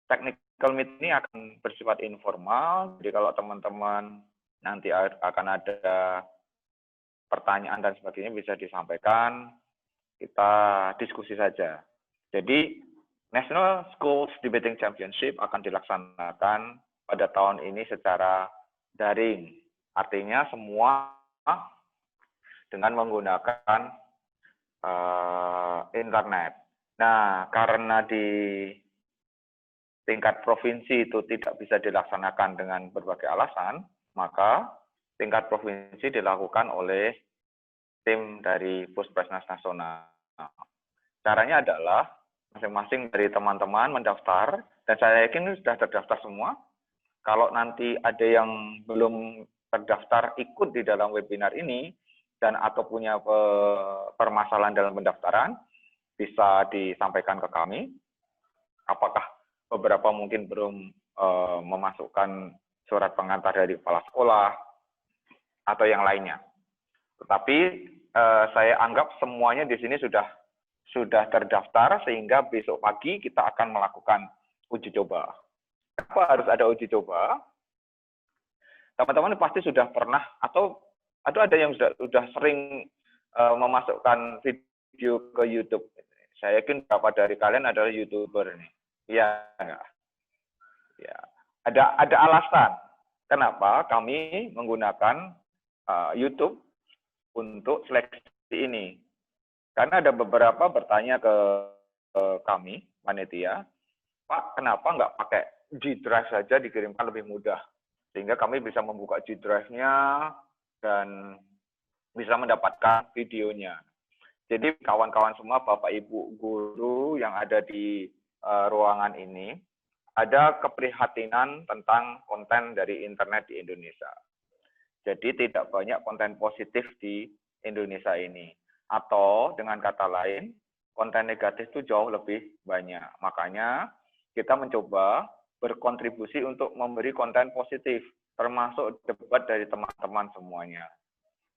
technical meet ini akan bersifat informal, jadi kalau teman-teman nanti akan ada pertanyaan dan sebagainya bisa disampaikan, kita diskusi saja. Jadi National Schools Debating Championship akan dilaksanakan pada tahun ini secara daring. Artinya semua dengan menggunakan internet. Nah, karena di tingkat provinsi itu tidak bisa dilaksanakan dengan berbagai alasan, maka tingkat provinsi dilakukan oleh tim dari Puspresnas Nasional. Caranya adalah masing-masing dari teman-teman mendaftar, dan saya yakin sudah terdaftar semua. Kalau nanti ada yang belum terdaftar ikut di dalam webinar ini, dan atau punya permasalahan dalam pendaftaran, bisa disampaikan ke kami. Apakah beberapa mungkin belum memasukkan surat pengantar dari kepala sekolah, atau yang lainnya. Tetapi saya anggap semuanya di sini sudah terdaftar, sehingga besok pagi kita akan melakukan uji coba. Kenapa harus ada uji coba? Teman-teman pasti sudah pernah atau ada yang sudah sering memasukkan video ke YouTube. Saya yakin beberapa dari kalian adalah YouTuber nih. Iya enggak? Ya. Ada alasan kenapa kami menggunakan YouTube untuk seleksi ini. Karena ada beberapa bertanya ke kami, panitia, Pak, kenapa nggak pakai G Drive saja dikirimkan lebih mudah? Sehingga kami bisa membuka G Drive-nya dan bisa mendapatkan videonya. Jadi kawan-kawan semua, Bapak Ibu guru yang ada di ruangan ini, ada keprihatinan tentang konten dari internet di Indonesia. Jadi tidak banyak konten positif di Indonesia ini. Atau dengan kata lain, konten negatif itu jauh lebih banyak. Makanya kita mencoba berkontribusi untuk memberi konten positif, termasuk debat dari teman-teman semuanya.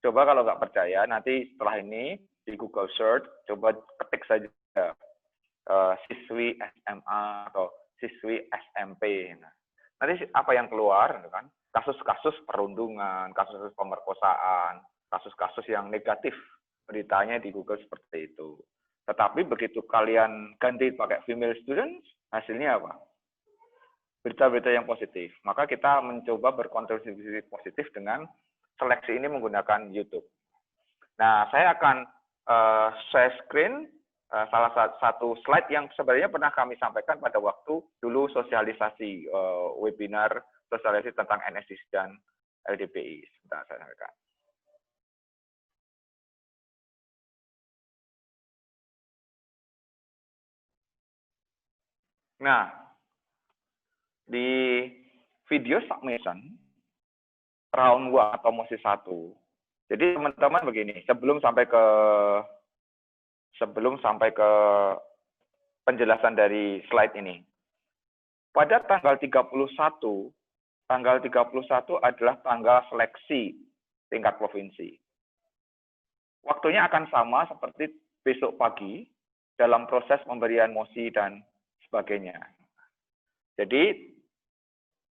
Coba kalau nggak percaya, nanti setelah ini di Google Search, coba ketik saja siswi SMA atau siswi SMP. Nah, nanti apa yang keluar, kan? Kasus-kasus perundungan, kasus-kasus pemerkosaan, kasus-kasus yang negatif beritanya di Google seperti itu. Tetapi begitu kalian ganti pakai female students, hasilnya apa? Berita-berita yang positif. Maka kita mencoba berkontribusi positif dengan seleksi ini menggunakan YouTube. Nah, saya akan share screen salah satu slide yang sebenarnya pernah kami sampaikan pada waktu dulu sosialisasi webinar sosialisasi tentang NSDC dan LDPI. Sebentar, saya sampaikan. Nah, di video submission round 1 atau mosi 1. Jadi teman-teman begini, sebelum sampai ke penjelasan dari slide ini. Pada tanggal 31 adalah tanggal seleksi tingkat provinsi. Waktunya akan sama seperti besok pagi dalam proses pemberian mosi dan sebagainya. Jadi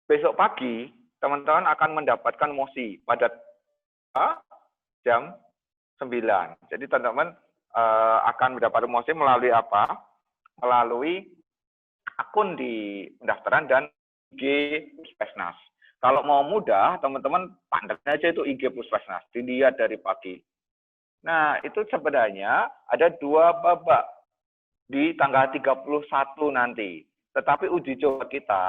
besok pagi teman-teman akan mendapatkan mosi pada jam 9. Jadi teman-teman akan mendapat mosi melalui apa? Melalui akun di pendaftaran dan IG Puspesnas. Kalau mau mudah, teman-teman pandangin aja itu IG Puspesnas, dilihat dari pagi. Nah, itu sebenarnya ada 2 babak di tanggal 31 nanti. Tetapi uji coba kita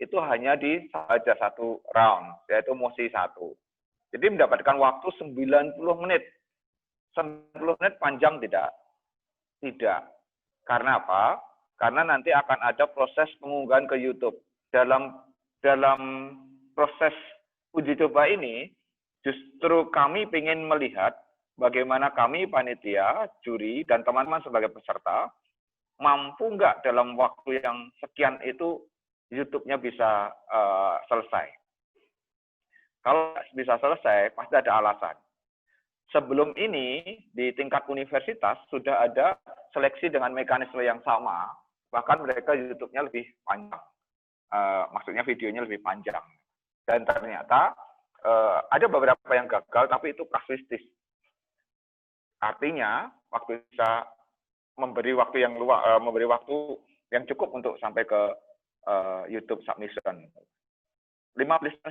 itu hanya di saja 1 round, yaitu mosi 1. Jadi mendapatkan waktu 90 menit. 90 menit panjang tidak? Tidak. Karena apa? Karena nanti akan ada proses pengunggahan ke YouTube. Dalam proses uji coba ini, justru kami ingin melihat bagaimana kami, panitia, juri, dan teman-teman sebagai peserta, mampu nggak dalam waktu yang sekian itu YouTube-nya bisa selesai. Kalau bisa selesai, pasti ada alasan. Sebelum ini, di tingkat universitas, sudah ada seleksi dengan mekanisme yang sama, bahkan mereka YouTube-nya lebih panjang. maksudnya videonya lebih panjang. Dan ternyata ada beberapa yang gagal, tapi itu kasuistis. Artinya, waktu bisa memberi waktu yang luang, memberi waktu yang cukup untuk sampai ke YouTube submission. 15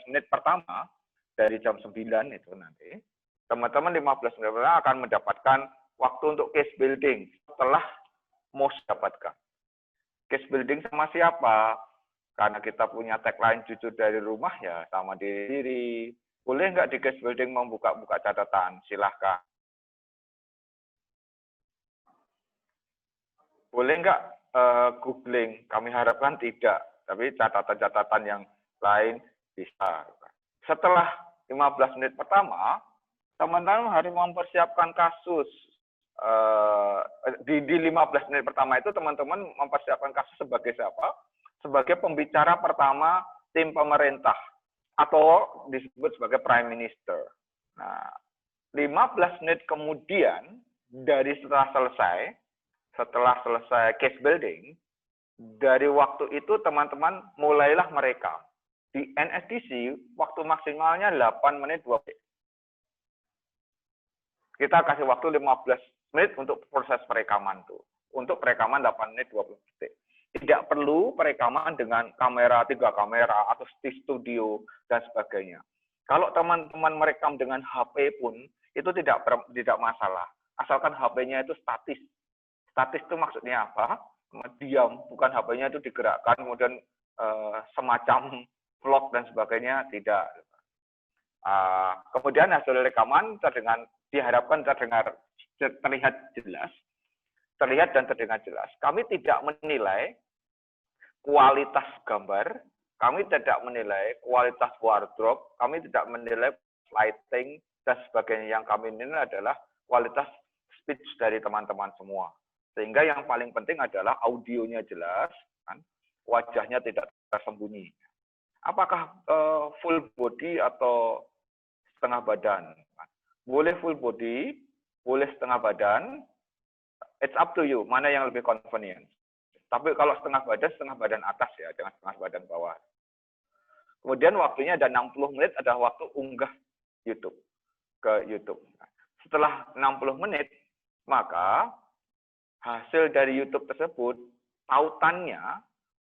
menit pertama dari jam 9 itu nanti, teman-teman 15 menit pertama akan mendapatkan waktu untuk case building setelah MOS dapatkan. Case building sama siapa? Karena kita punya tagline jujur dari rumah ya sama diri. Boleh nggak di case building membuka-buka catatan? Silahkan. Boleh nggak googling? Kami harapkan tidak. Tapi catatan-catatan yang lain bisa. Setelah 15 menit pertama, teman-teman harus mempersiapkan kasus. Di 15 menit pertama itu teman-teman mempersiapkan kasus sebagai siapa? Sebagai pembicara pertama tim pemerintah atau disebut sebagai Prime Minister. Nah, 15 menit kemudian dari setelah selesai case building, dari waktu itu teman-teman mulailah merekam. Di NSDC waktu maksimalnya 8 menit 2 menit. Kita kasih waktu 15 menit untuk proses perekaman tuh. Untuk perekaman 8 menit 20 detik. Tidak perlu perekaman dengan kamera 3 kamera atau di studio dan sebagainya. Kalau teman-teman merekam dengan HP pun itu tidak masalah. Asalkan HP-nya itu statis. Statis itu maksudnya apa? Diam, bukan HP-nya itu digerakkan kemudian semacam vlog dan sebagainya, tidak. Kemudian hasil rekaman diharapkan terlihat jelas, terlihat dan terdengar jelas. Kami tidak menilai kualitas gambar, kami tidak menilai kualitas wardrobe, kami tidak menilai lighting dan sebagainya. Yang kami nilai adalah kualitas speech dari teman-teman semua. Sehingga yang paling penting adalah audionya jelas, kan? Wajahnya tidak tersembunyi. Apakah full body atau setengah badan? Boleh full body, boleh setengah badan, it's up to you, mana yang lebih convenient. Tapi kalau setengah badan atas ya, jangan setengah badan bawah. Kemudian waktunya ada 60 menit, ada waktu unggah YouTube ke YouTube. Setelah 60 menit, maka hasil dari YouTube tersebut, tautannya,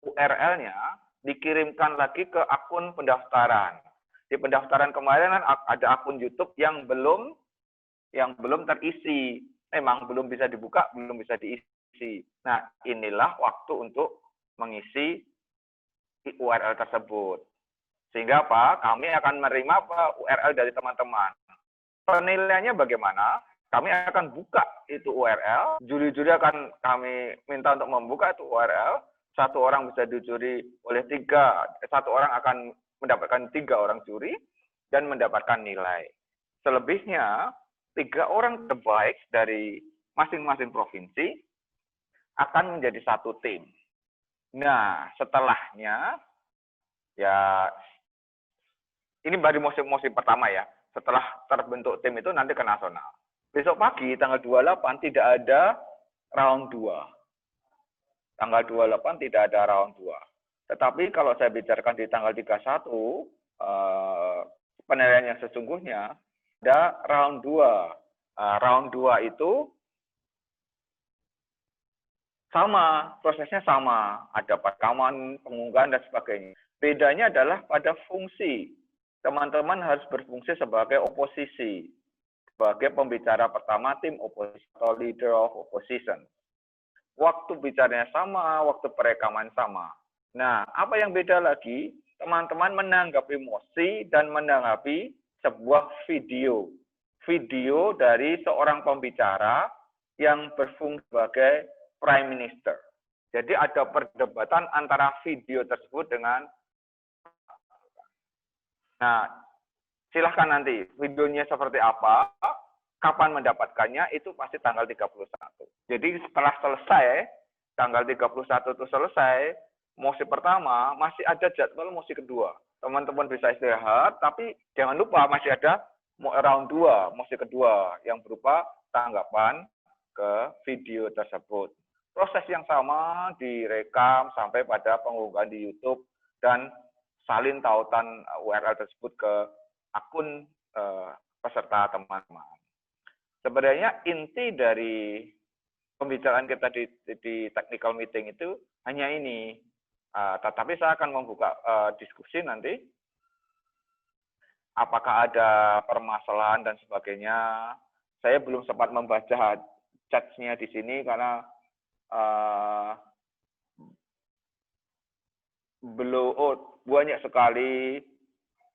URL-nya dikirimkan lagi ke akun pendaftaran. Di pendaftaran kemarin ada akun YouTube yang belum terisi. Memang belum bisa dibuka, belum bisa diisi. Nah, inilah waktu untuk mengisi URL tersebut. Sehingga apa? Kami akan menerima URL dari teman-teman. Penilaiannya bagaimana? Kami akan buka itu URL, juri-juri akan kami minta untuk membuka itu URL, satu orang bisa dicuri oleh satu orang akan mendapatkan 3 orang juri, dan mendapatkan nilai. Selebihnya, 3 orang terbaik dari masing-masing provinsi akan menjadi satu tim. Nah, setelahnya, ya, ini baru musim pertama ya, setelah terbentuk tim itu nanti ke nasional. Besok pagi, tanggal 28, tidak ada round 2. Tanggal 28 tidak ada round 2. Tetapi kalau saya bicarakan di tanggal 31, penilaian yang sesungguhnya, ada round 2. Round 2 itu sama, prosesnya sama. Ada perekaman, pengunggahan, dan sebagainya. Bedanya adalah pada fungsi. Teman-teman harus berfungsi sebagai oposisi. Sebagai pembicara pertama tim oposisi atau leader of opposition. Waktu bicaranya sama, waktu perekaman sama. Nah, apa yang beda lagi? Teman-teman menanggapi mosi dan menanggapi sebuah video. Video dari seorang pembicara yang berfungsi sebagai Prime Minister. Jadi ada perdebatan antara video tersebut dengan... Nah, silahkan nanti videonya seperti apa, kapan mendapatkannya, itu pasti tanggal 31. Jadi setelah selesai, tanggal 31 itu selesai, mosi pertama, masih ada jadwal mosi kedua. Teman-teman bisa istirahat, tapi jangan lupa masih ada round 2, mosi kedua, yang berupa tanggapan ke video tersebut. proses yang sama direkam sampai pada pengunggahan di YouTube dan salin tautan URL tersebut ke akun peserta teman-teman. Sebenarnya inti dari pembicaraan kita di technical meeting itu hanya ini. Tetapi saya akan membuka diskusi nanti. Apakah ada permasalahan dan sebagainya. Saya belum sempat membaca chat-nya di sini karena belum banyak sekali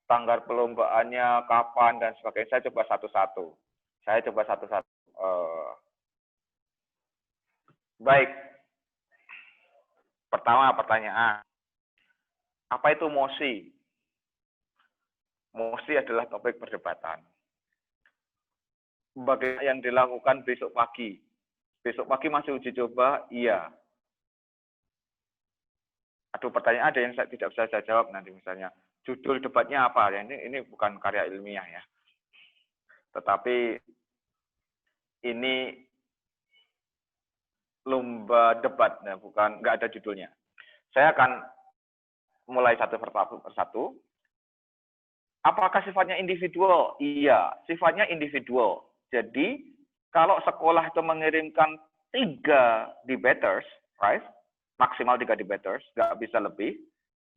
tanggal perlombaannya, kapan dan sebagainya. Saya coba satu-satu. Baik. Pertama pertanyaan. Apa itu mosi? Mosi adalah topik perdebatan. Bagaimana yang dilakukan besok pagi? Besok pagi masih uji coba? Iya. Aduh, pertanyaan ada yang saya tidak bisa saya jawab nanti misalnya. Judul debatnya apa? Ya, ini bukan karya ilmiah ya. Tetapi ini lomba debat, ya, bukan, nggak ada judulnya. Saya akan mulai satu persatu. Apakah sifatnya individual? Iya, sifatnya individual. Jadi, kalau sekolah itu mengirimkan 3 debaters, right? Maksimal 3 debaters, nggak bisa lebih.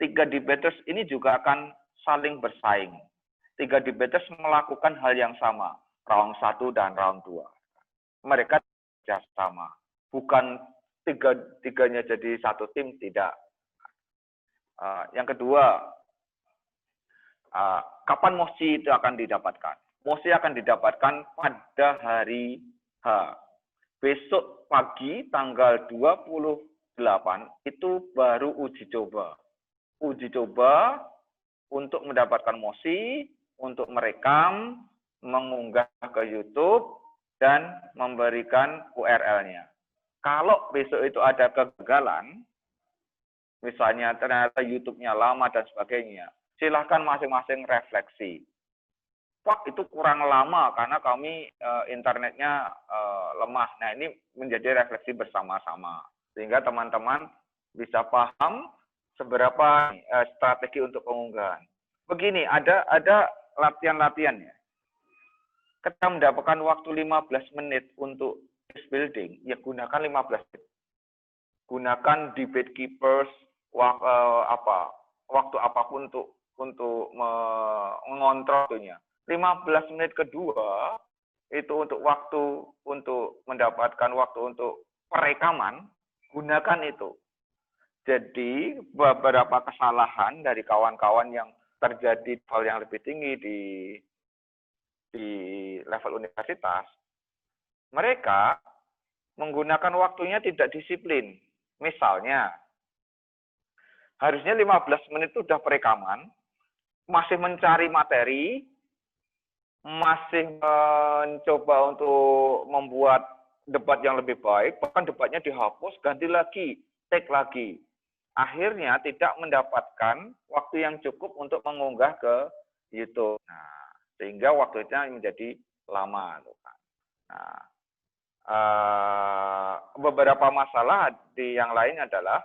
3 debaters ini juga akan saling bersaing. 3 debaters melakukan hal yang sama, round 1 dan round 2. Mereka sama. Bukan tiganya jadi satu tim, tidak. Yang kedua, kapan mosi itu akan didapatkan? Mosi akan didapatkan pada hari H. Besok pagi tanggal 28 itu baru uji coba. Uji coba untuk mendapatkan mosi, untuk merekam, mengunggah ke YouTube, dan memberikan URL-nya. Kalau besok itu ada kegagalan, misalnya ternyata YouTube-nya lama dan sebagainya, silahkan masing-masing refleksi. Pak, itu kurang lama karena kami internetnya lemah. Nah, ini menjadi refleksi bersama-sama. Sehingga teman-teman bisa paham seberapa strategi untuk pengunggahan. Begini, ada latihan-latihannya. Kita mendapatkan waktu 15 menit untuk building, ya gunakan 15 menit. Gunakan debate keepers, waktu apapun untuk mengontrol itunya. 15 menit kedua itu untuk waktu untuk mendapatkan waktu untuk perekaman, gunakan itu. Jadi beberapa kesalahan dari kawan-kawan yang terjadi hal yang lebih tinggi di level universitas, mereka menggunakan waktunya tidak disiplin. Misalnya, harusnya 15 menit itu sudah perekaman, masih mencari materi, masih mencoba untuk membuat debat yang lebih baik, bahkan debatnya dihapus, ganti lagi, take lagi. Akhirnya tidak mendapatkan waktu yang cukup untuk mengunggah ke YouTube. Nah, sehingga waktunya menjadi lama. Nah, beberapa masalah di yang lain adalah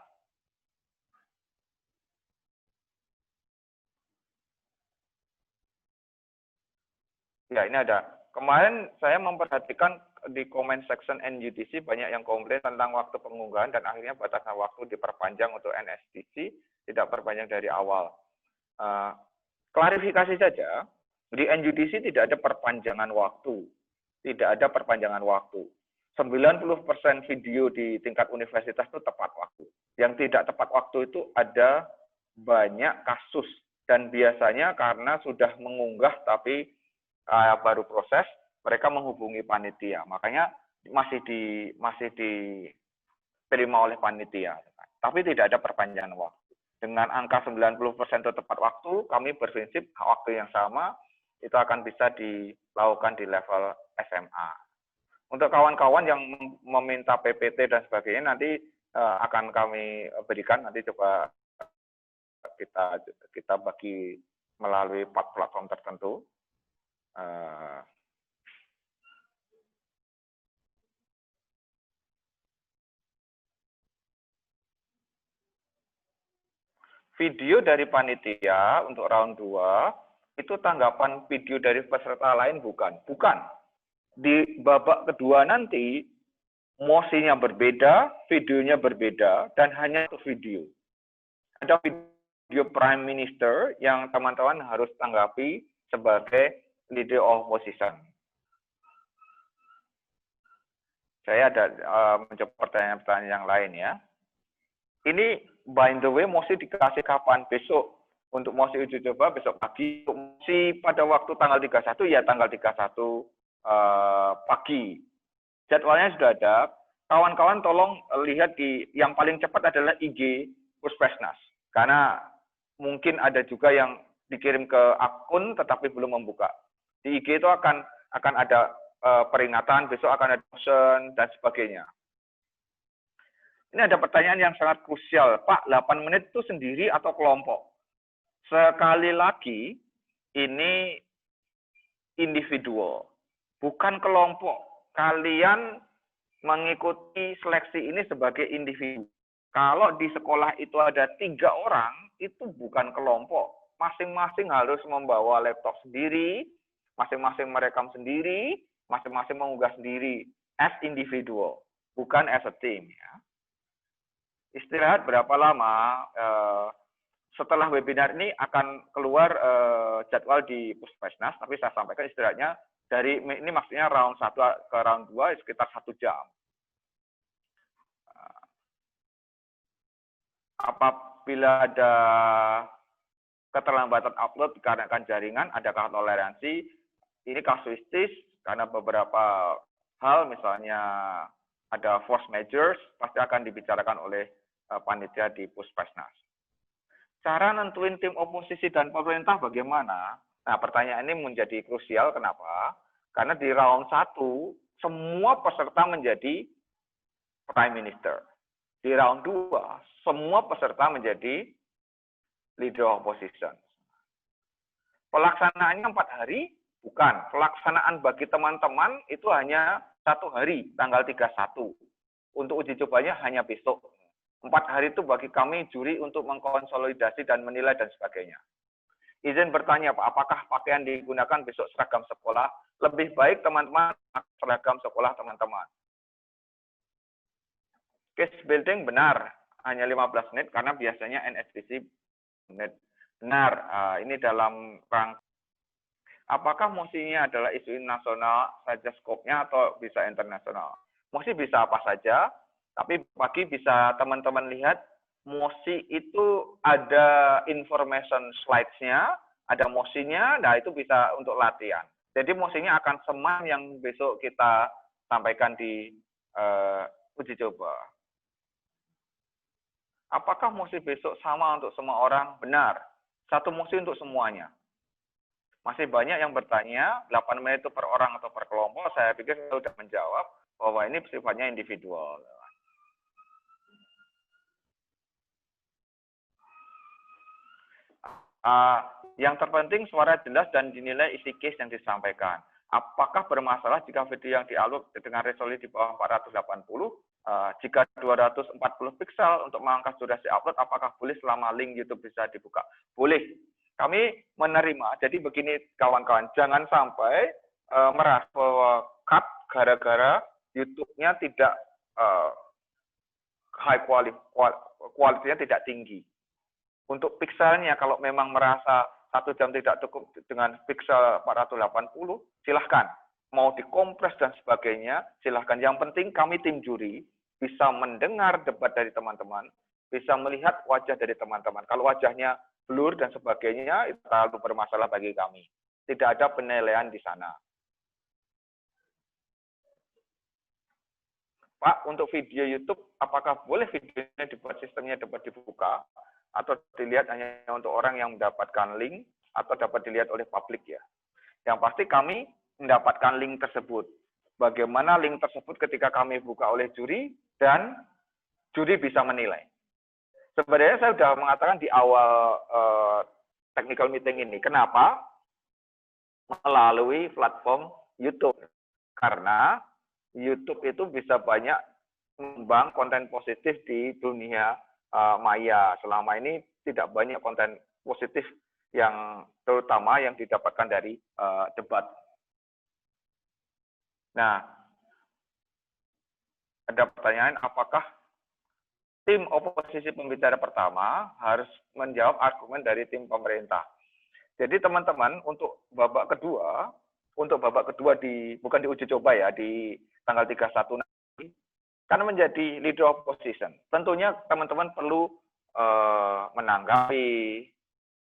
ya ini ada. Kemarin saya memperhatikan di comment section NUTC banyak yang komplain tentang waktu pengunggahan dan akhirnya batasan waktu diperpanjang untuk NSTC tidak perpanjang dari awal. Klarifikasi saja, di NUTC tidak ada perpanjangan waktu. Tidak ada perpanjangan waktu. 90% video di tingkat universitas itu tepat waktu. Yang tidak tepat waktu itu ada banyak kasus. Dan biasanya karena sudah mengunggah tapi baru proses, mereka menghubungi panitia. Makanya masih diterima oleh panitia. Tapi tidak ada perpanjangan waktu. Dengan angka 90% itu tepat waktu, kami berprinsip waktu yang sama itu akan bisa dilakukan di level SMA. Untuk kawan-kawan yang meminta PPT dan sebagainya, nanti akan kami berikan, nanti coba kita bagi melalui platform tertentu. video dari panitia untuk round 2 itu tanggapan video dari peserta lain bukan. Bukan. Di babak kedua nanti mosinya berbeda, videonya berbeda, dan hanya satu video. Ada video Prime Minister yang teman-teman harus tanggapi sebagai leader of opposition. Saya ada mencoba pertanyaan-pertanyaan yang lain ya. Ini by the way mosi dikasih kapan? Besok. Untuk mosi uji coba besok pagi. Mosi pada waktu tanggal 31 ya tanggal 31 pagi. Jadwalnya sudah ada. Kawan-kawan tolong lihat di yang paling cepat adalah IG Puspesnas. Karena mungkin ada juga yang dikirim ke akun tetapi belum membuka. Di IG itu akan ada peringatan, besok akan ada motion dan sebagainya. Ini ada pertanyaan yang sangat krusial. Pak, 8 menit itu sendiri atau kelompok? Sekali lagi, ini individual, bukan kelompok. Kalian mengikuti seleksi ini sebagai individu. Kalau di sekolah itu ada 3 orang, itu bukan kelompok. Masing-masing harus membawa laptop sendiri, masing-masing merekam sendiri, masing-masing mengunggah sendiri as individual, bukan as a team. Ya. Istirahat berapa lama? Setelah webinar ini akan keluar jadwal di Puspesnas, tapi saya sampaikan istirahatnya dari ini maksudnya round 1 ke round 2 sekitar 1 jam. Apabila ada keterlambatan upload dikarenakan jaringan, adakah toleransi? Ini kasuistis karena beberapa hal, misalnya ada force measures, pasti akan dibicarakan oleh panitia di Puspesnas. Cara nentuin tim oposisi dan pemerintah bagaimana? Nah, pertanyaan ini menjadi krusial. Kenapa? Karena di round 1, semua peserta menjadi Prime Minister. Di round 2, semua peserta menjadi Leader of Opposition. Pelaksanaannya 4 hari? Bukan. Pelaksanaan bagi teman-teman itu hanya 1 hari, tanggal 31. Untuk uji cobanya hanya besok. 4 hari itu bagi kami juri untuk mengkonsolidasi dan menilai dan sebagainya. Izin bertanya Pak, apakah pakaian digunakan besok seragam sekolah? Lebih baik teman-teman seragam sekolah teman-teman. Case building benar, hanya 15 menit karena biasanya NSPC menit. Benar, ini dalam rangka. Apakah mosinya adalah isu nasional saja skopnya atau bisa internasional? Mosi bisa apa saja, tapi pagi bisa teman-teman lihat, mosi itu ada information slides-nya, ada mosinya, nah itu bisa untuk latihan. Jadi mosinya akan sama yang besok kita sampaikan di uji coba. Apakah mosi besok sama untuk semua orang? Benar, satu mosi untuk semuanya. Masih banyak yang bertanya, 8 menit itu per orang atau per kelompok, saya pikir saya sudah menjawab bahwa ini sifatnya individual. Yang terpenting suara jelas dan dinilai isi case yang disampaikan. Apakah bermasalah jika video yang diupload dengan resolusi di bawah 480? Jika 240 pixel untuk memangkas durasi upload, apakah boleh selama link YouTube bisa dibuka? Boleh. Kami menerima. Jadi begini kawan-kawan, jangan sampai merasa bahwa cut gara-gara YouTube-nya tidak high quality, kualitasnya tidak tinggi. Untuk pixelnya, kalau memang merasa 1 jam tidak cukup dengan pixel 480, silahkan. Mau dikompres dan sebagainya, silahkan. Yang penting kami tim juri bisa mendengar debat dari teman-teman, bisa melihat wajah dari teman-teman. Kalau wajahnya blur dan sebagainya, itu terlalu bermasalah bagi kami. Tidak ada penilaian di sana. Pak, untuk video YouTube, apakah boleh videonya dibuat sistemnya dapat dibuka? Atau dilihat hanya untuk orang yang mendapatkan link, atau dapat dilihat oleh publik ya? Yang pasti kami mendapatkan link tersebut. Bagaimana link tersebut ketika kami buka oleh juri, dan juri bisa menilai. Sebenarnya saya sudah mengatakan di awal technical meeting ini. Kenapa? Melalui platform YouTube. Karena YouTube itu bisa banyak mengembang konten positif di dunia maya. Selama ini tidak banyak konten positif yang terutama yang didapatkan dari debat. Nah, ada pertanyaan, apakah tim oposisi pembicara pertama harus menjawab argumen dari tim pemerintah? Jadi teman-teman untuk babak kedua bukan di uji coba ya, di tanggal 31 nanti, kan menjadi leader opposition. Tentunya teman-teman perlu menanggapi,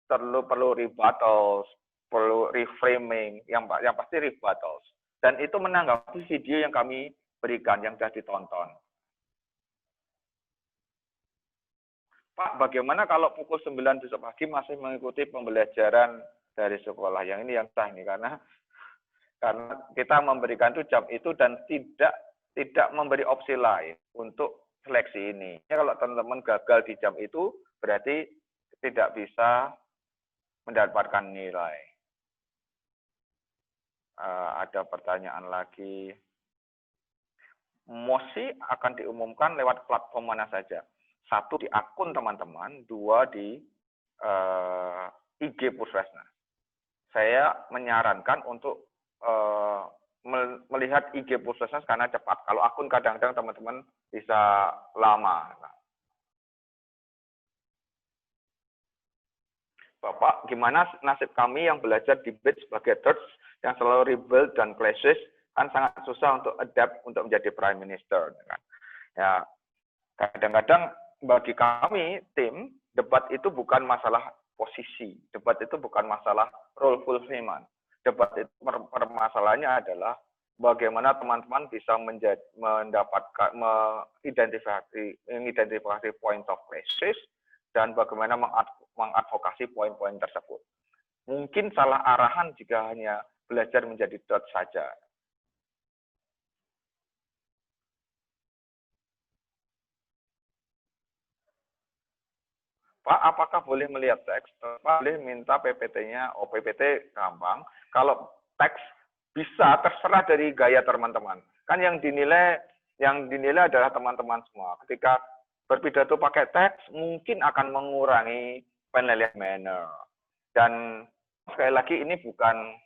perlu rebuttals, perlu reframing, yang pasti rebuttals. Dan itu menanggapi video yang kami berikan, yang sudah ditonton. Pak, bagaimana kalau pukul 9 besok pagi masih mengikuti pembelajaran dari sekolah? Yang ini yang sah nih, karena kita memberikan itu jam itu dan tidak memberi opsi lain untuk seleksi ini. Kalau teman-teman gagal di jam itu, berarti tidak bisa mendapatkan nilai. Ada pertanyaan lagi. MOSI akan diumumkan lewat platform mana saja? 1 di akun teman-teman, 2 di IG Puspesnas. Saya menyarankan untuk melihat IG Puspesnas karena cepat. Kalau akun kadang-kadang teman-teman bisa lama. Bapak, gimana nasib kami yang belajar debate sebagai thirds yang selalu rebel dan clashes, kan sangat susah untuk adapt untuk menjadi prime minister. Ya, kadang-kadang bagi kami tim, debat itu bukan masalah posisi, debat itu bukan masalah role fulfillment. Debat itu permasalahannya adalah bagaimana teman-teman bisa mendapatkan mengidentifikasi point of crisis dan bagaimana mengadvokasi poin-poin tersebut. Mungkin salah arahan jika hanya belajar menjadi dot saja. Pak, apakah boleh melihat teks? Pak, boleh minta PPT-nya. Oh, PPT gampang. Kalau teks bisa terserah dari gaya teman-teman. Kan yang dinilai adalah teman-teman semua. Ketika berpidato pakai teks, mungkin akan mengurangi penilaian manner. Dan sekali lagi ini bukan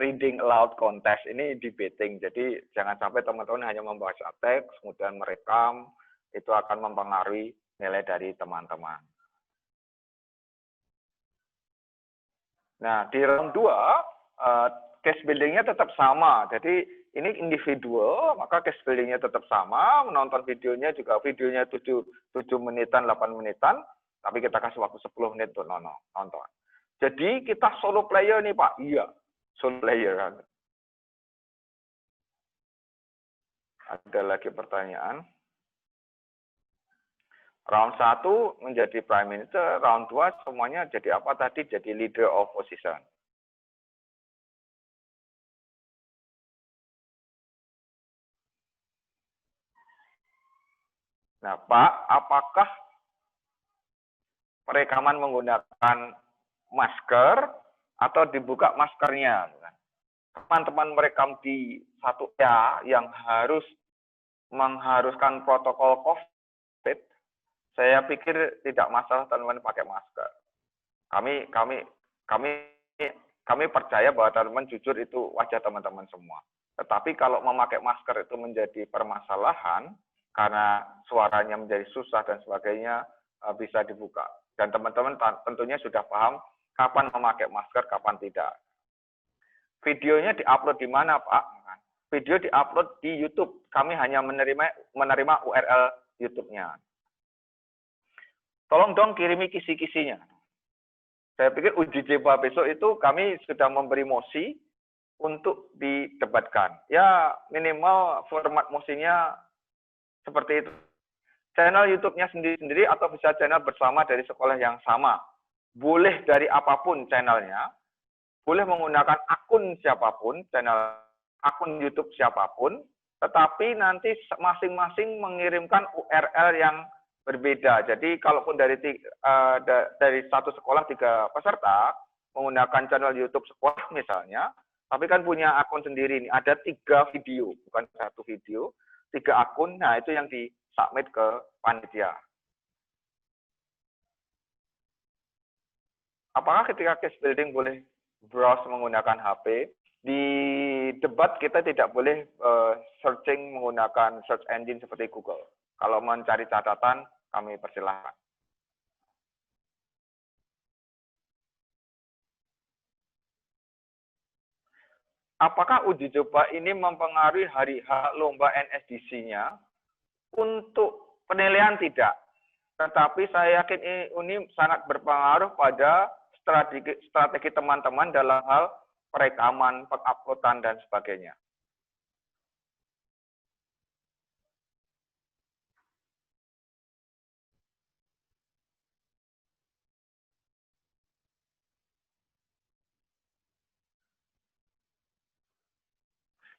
reading aloud contest, ini debating. Jadi jangan sampai teman-teman hanya membaca teks, kemudian merekam, itu akan mempengaruhi nilai dari teman-teman. Nah, di round 2, case building-nya tetap sama. Jadi ini individual, maka case building-nya tetap sama. Menonton videonya juga, videonya 7 menitan, 8 menitan, tapi kita kasih waktu 10 menit untuk nonton. Jadi kita solo player nih Pak. Iya, solo player. Ada lagi pertanyaan. Round 1 menjadi Prime Minister, round 2 semuanya jadi apa tadi? Jadi leader of opposition. Nah, Pak, apakah perekaman menggunakan masker atau dibuka maskernya? Teman-teman merekam di 1A yang mengharuskan protokol COVID, saya pikir tidak masalah teman-teman pakai masker. Kami percaya bahwa teman-teman jujur itu wajah teman-teman semua. Tetapi kalau memakai masker itu menjadi permasalahan karena suaranya menjadi susah dan sebagainya, bisa dibuka. Dan teman-teman tentunya sudah paham kapan memakai masker, kapan tidak. Videonya diupload di mana, Pak? Video diupload di YouTube. Kami hanya menerima URL YouTube-nya. Tolong dong kirimi kisi-kisinya. Saya pikir uji coba besok itu kami sudah memberi mosi untuk didebatkan. Ya minimal format mosinya seperti itu. Channel YouTube-nya sendiri-sendiri atau bisa channel bersama dari sekolah yang sama. Boleh dari apapun channelnya, boleh menggunakan akun siapapun, akun YouTube siapapun, tetapi nanti masing-masing mengirimkan URL yang berbeda. Jadi kalaupun dari satu sekolah 3 peserta menggunakan channel YouTube sekolah misalnya, tapi kan punya akun sendiri nih, ada 3 video, bukan 1 video, 3 akun. Nah, itu yang disubmit ke panitia. Apakah ketika case building boleh browse menggunakan HP? Di debat kita tidak boleh searching menggunakan search engine seperti Google. Kalau mencari catatan, kami persilahkan. Apakah uji coba ini mempengaruhi hari H lomba NSDC-nya? Untuk penilaian tidak. Tetapi saya yakin ini sangat berpengaruh pada strategi teman-teman dalam hal perekaman, penguploadan, dan sebagainya.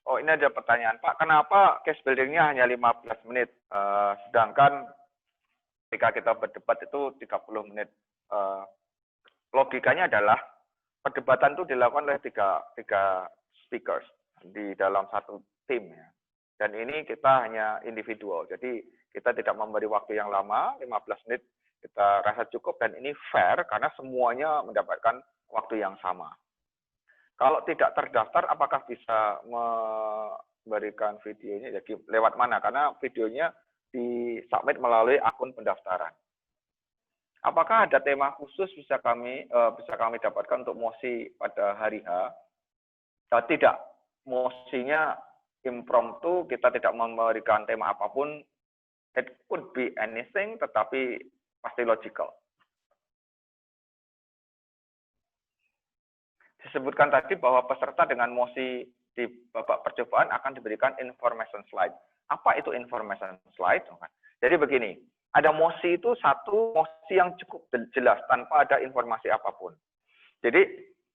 Oh, ini ada pertanyaan, Pak, kenapa case building-nya hanya 15 menit, sedangkan ketika kita berdebat itu 30 menit. Logikanya adalah perdebatan itu dilakukan oleh tiga speakers di dalam satu tim. Ya. Dan ini kita hanya individual, jadi kita tidak memberi waktu yang lama, 15 menit kita rasa cukup, dan ini fair karena semuanya mendapatkan waktu yang sama. Kalau tidak terdaftar, apakah bisa memberikan videonya? Jadi lewat mana? Karena videonya disubmit melalui akun pendaftaran. Apakah ada tema khusus bisa kami dapatkan untuk mosi pada hari H? Tidak. Mosinya impromptu, kita tidak memberikan tema apapun. It could be anything, tetapi pasti logical. Disebutkan tadi bahwa peserta dengan mosi di babak percobaan akan diberikan information slide. Apa itu information slide? Jadi begini, ada mosi itu satu mosi yang cukup jelas tanpa ada informasi apapun. Jadi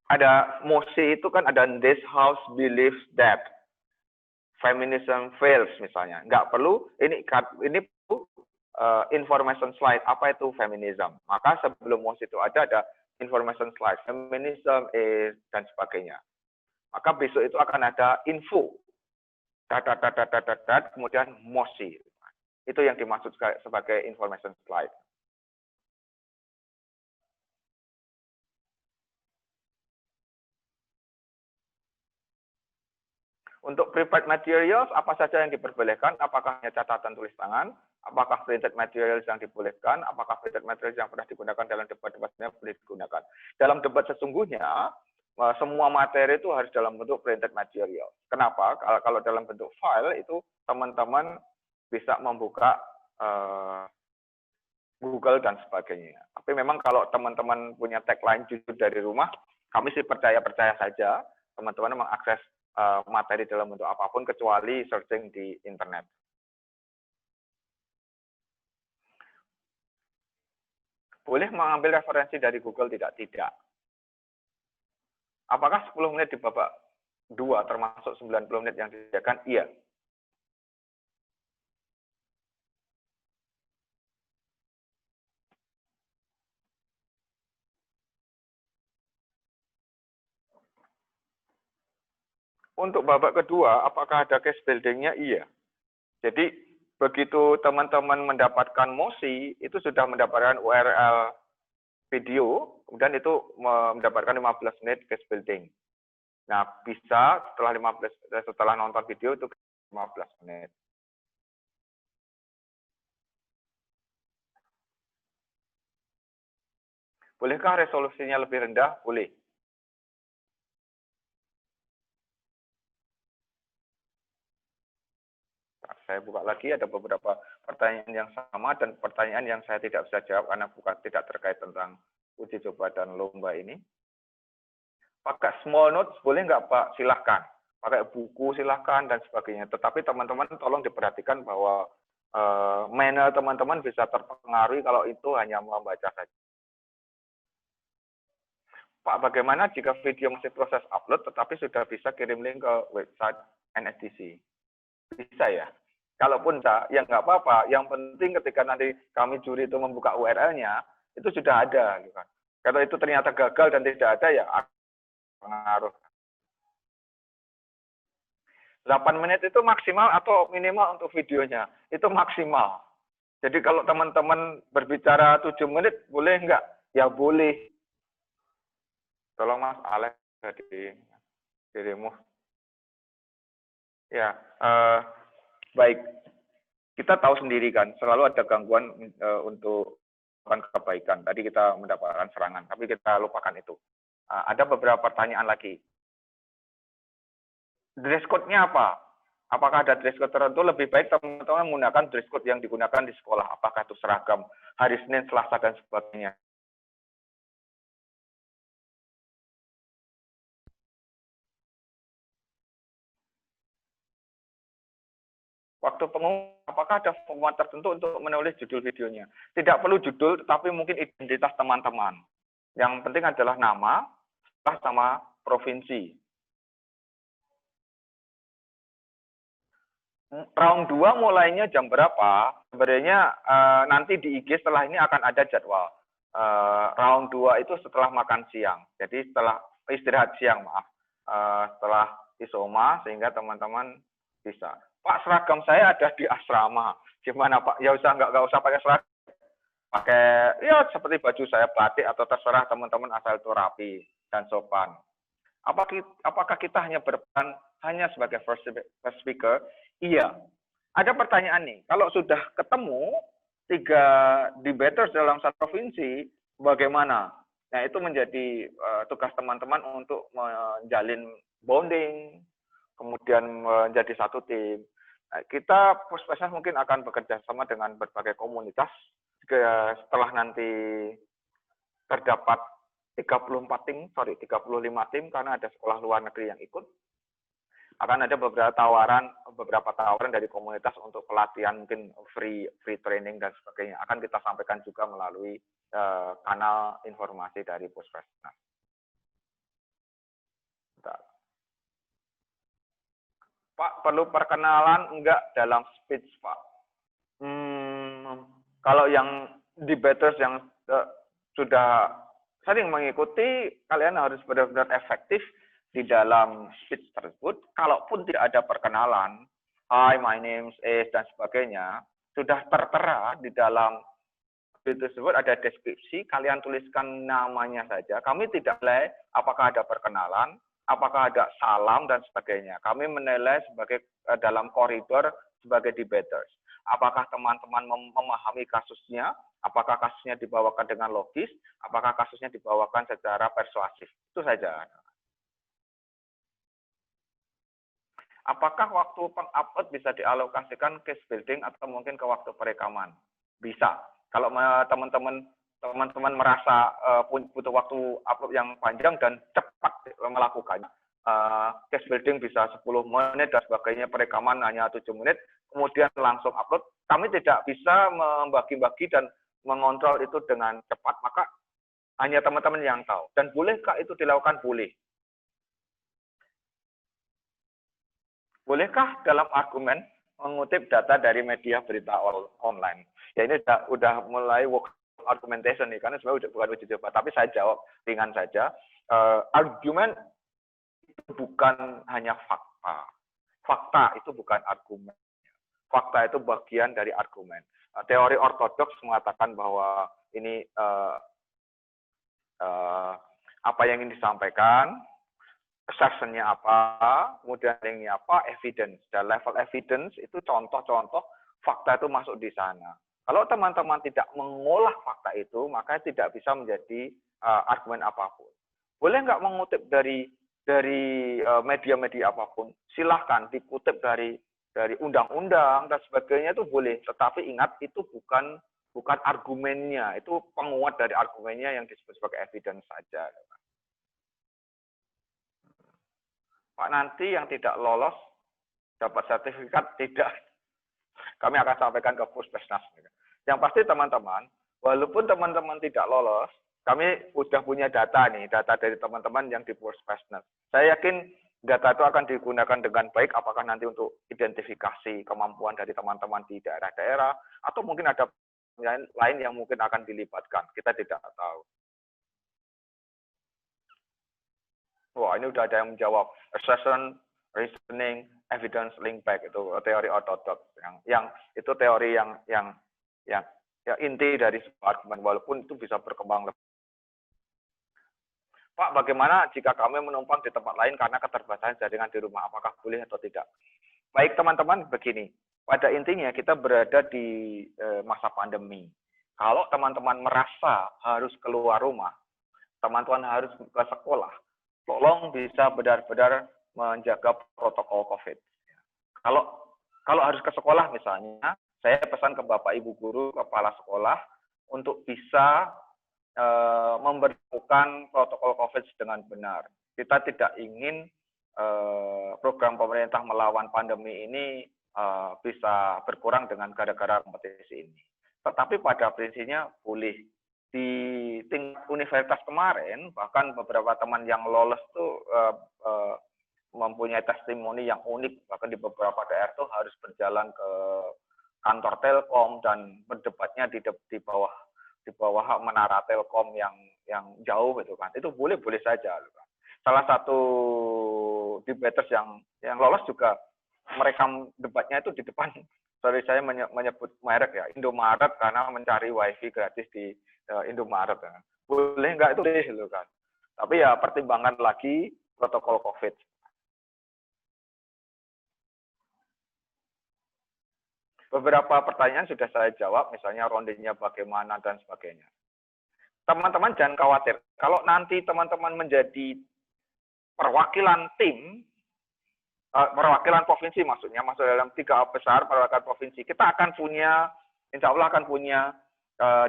ada mosi itu kan ada this house believes that feminism fails misalnya. Nggak perlu ini information slide apa itu feminism. Maka sebelum mosi itu ada information slide, feminism dan sebagainya. Maka besok itu akan ada info, kemudian mosi. Itu yang dimaksud sebagai information slide. Untuk prepared materials, apa saja yang diperbolehkan? Apakah hanya catatan tulis tangan? Apakah printed materials yang dibolehkan? Apakah printed materials yang pernah digunakan dalam debat-debatnya boleh digunakan? Dalam debat sesungguhnya, semua materi itu harus dalam bentuk printed material. Kenapa? Kalau dalam bentuk file itu teman-teman bisa membuka Google dan sebagainya. Tapi memang kalau teman-teman punya tagline jujur dari rumah, kami sih percaya saja teman-teman mengakses materi dalam bentuk apapun kecuali searching di internet. Boleh mengambil referensi dari Google tidak? Tidak. Apakah 10 menit di babak 2 termasuk 90 menit yang disediakan? Iya. Untuk babak kedua, apakah ada case building-nya? Iya. Jadi, begitu teman-teman mendapatkan mosi, itu sudah mendapatkan URL video, kemudian itu mendapatkan 15 menit case building. Nah, bisa setelah nonton video itu 15 menit. Bolehkah resolusinya lebih rendah? Boleh. Saya buka lagi, ada beberapa pertanyaan yang sama dan pertanyaan yang saya tidak bisa jawab karena tidak terkait tentang uji coba dan lomba ini. Pakai small notes boleh nggak Pak? Silahkan. Pakai buku silahkan dan sebagainya. Tetapi teman-teman tolong diperhatikan bahwa manner teman-teman bisa terpengaruhi kalau itu hanya membaca saja. Pak, bagaimana jika video masih proses upload tetapi sudah bisa kirim link ke website NSDC? Bisa ya? Kalaupun enggak, ya nggak apa-apa. Yang penting ketika nanti kami juri itu membuka URL-nya, itu sudah ada. Gitu kan. Kalau itu ternyata gagal dan tidak ada, ya pengaruh. 8 menit itu maksimal atau minimal untuk videonya? Itu maksimal. Jadi kalau teman-teman berbicara 7 menit, boleh nggak? Ya boleh. Tolong Mas Alex di remove. Ya, baik. Kita tahu sendiri kan, selalu ada gangguan untuk melakukan kebaikan. Tadi kita mendapatkan serangan, tapi kita lupakan itu. Ada beberapa pertanyaan lagi. Dress code-nya apa? Apakah ada dress code tertentu? Lebih baik teman-teman menggunakan dress code yang digunakan di sekolah. Apakah itu seragam hari Senin, Selasa, dan sebagainya. Waktu pengumuman, apakah ada format tertentu untuk menulis judul videonya? Tidak perlu judul, tetapi mungkin identitas teman-teman. Yang penting adalah nama, sama provinsi. Round 2 mulainya jam berapa? Sebenarnya nanti di IG setelah ini akan ada jadwal. Round 2 itu setelah makan siang. Jadi setelah istirahat siang, maaf. Setelah isoma, sehingga teman-teman bisa. Pak, seragam saya ada di asrama. Gimana Pak? Ya nggak usah pakai seragam. Pakai ya seperti baju saya batik atau terserah teman-teman asal itu rapi dan sopan. Apakah kita hanya berperan hanya sebagai first speaker? Iya. Ada pertanyaan nih, kalau sudah ketemu 3 debaters dalam satu provinsi, bagaimana? Nah, itu menjadi tugas teman-teman untuk menjalin bonding, kemudian menjadi satu tim. Nah, kita Puspesnas mungkin akan bekerja sama dengan berbagai komunitas setelah nanti terdapat 35 tim karena ada sekolah luar negeri yang ikut. Akan ada beberapa tawaran dari komunitas untuk pelatihan mungkin free training dan sebagainya. Akan kita sampaikan juga melalui kanal informasi dari Puspesnas. Pak, perlu perkenalan enggak dalam speech, Pak? Kalau yang debaters yang sudah sering mengikuti, kalian harus benar-benar efektif di dalam speech tersebut. Kalaupun tidak ada perkenalan, hi, my name is, dan sebagainya, sudah tertera di dalam speech tersebut ada deskripsi, kalian tuliskan namanya saja. Kami tidak menilai apakah ada perkenalan, apakah ada salam, dan sebagainya. Kami menilai sebagai dalam koridor sebagai debaters. Apakah teman-teman memahami kasusnya, apakah kasusnya dibawakan dengan logis, apakah kasusnya dibawakan secara persuasif. Itu saja. Apakah waktu pengupload bisa dialokasikan case building atau mungkin ke waktu perekaman? Bisa. Kalau teman-teman merasa butuh waktu upload yang panjang dan cepat melakukannya, case building bisa 10 menit dan sebagainya, perekaman hanya 7 menit, kemudian langsung upload. Kami tidak bisa membagi-bagi dan mengontrol itu dengan cepat, maka hanya teman-teman yang tahu. Dan bolehkah itu dilakukan? Boleh. Bolehkah dalam argumen mengutip data dari media berita online? Ya ini udah mulai work argumentation nih, karena sebenarnya bukan uji coba, tapi saya jawab ringan saja. Argumen itu bukan hanya fakta. Fakta itu bukan argumen. Fakta itu bagian dari argumen. Teori ortodoks mengatakan bahwa ini apa yang ingin disampaikan, assertion-nya apa, kemudian linknya apa, evidence. Dan level evidence itu contoh-contoh fakta itu masuk di sana. Kalau teman-teman tidak mengolah fakta itu, maka tidak bisa menjadi argumen apapun. Boleh nggak mengutip dari media-media apapun? Silahkan dikutip dari undang-undang dan sebagainya itu boleh. Tetapi ingat itu bukan argumennya, itu penguat dari argumennya yang disebut sebagai evidence saja. Pak, nanti yang tidak lolos dapat sertifikat tidak. Kami akan sampaikan ke Puspesnas. Yang pasti teman-teman, walaupun teman-teman tidak lolos, kami sudah punya data nih, data dari teman-teman yang di Puspesnas. Saya yakin data itu akan digunakan dengan baik, apakah nanti untuk identifikasi kemampuan dari teman-teman di daerah-daerah, atau mungkin ada lain yang mungkin akan dilibatkan. Kita tidak tahu. Wah, ini udah ada yang menjawab. Assertion, reasoning, evidence, link back, itu teori ortodoks. Yang itu teori yang inti dari sebuah argumen, walaupun itu bisa berkembang lebih. Pak, bagaimana jika kami menumpang di tempat lain karena keterbatasan jaringan di rumah, apakah boleh atau tidak? Baik teman-teman, begini, pada intinya kita berada di masa pandemi. Kalau teman-teman merasa harus keluar rumah, teman-teman harus ke sekolah, tolong bisa benar-benar menjaga protokol COVID. Kalau harus ke sekolah misalnya, saya pesan ke Bapak Ibu guru, kepala sekolah untuk bisa memberlakukan protokol COVID dengan benar. Kita tidak ingin program pemerintah melawan pandemi ini bisa berkurang dengan gara-gara kompetisi ini. Tetapi pada prinsipnya boleh. Di tingkat universitas kemarin, bahkan beberapa teman yang lolos tuh mempunyai testimoni yang unik, bahkan di beberapa daerah tuh harus berjalan ke kantor Telkom dan berdebatnya di bawah menara Telkom yang jauh gitu kan. Itu boleh saja gitu kan. Salah satu debaters yang lolos juga merekam debatnya itu di depan, sorry saya menyebut merek ya, Indomaret, karena mencari wifi gratis di Indomaret. Ya. Boleh nggak itu deh gitu kan. Tapi ya pertimbangan lagi protokol COVID. Beberapa pertanyaan sudah saya jawab, misalnya rondenya bagaimana dan sebagainya. Teman-teman jangan khawatir, kalau nanti teman-teman menjadi perwakilan tim, perwakilan provinsi maksudnya, masuk dalam 3 besar perwakilan provinsi, kita akan punya, insya Allah akan punya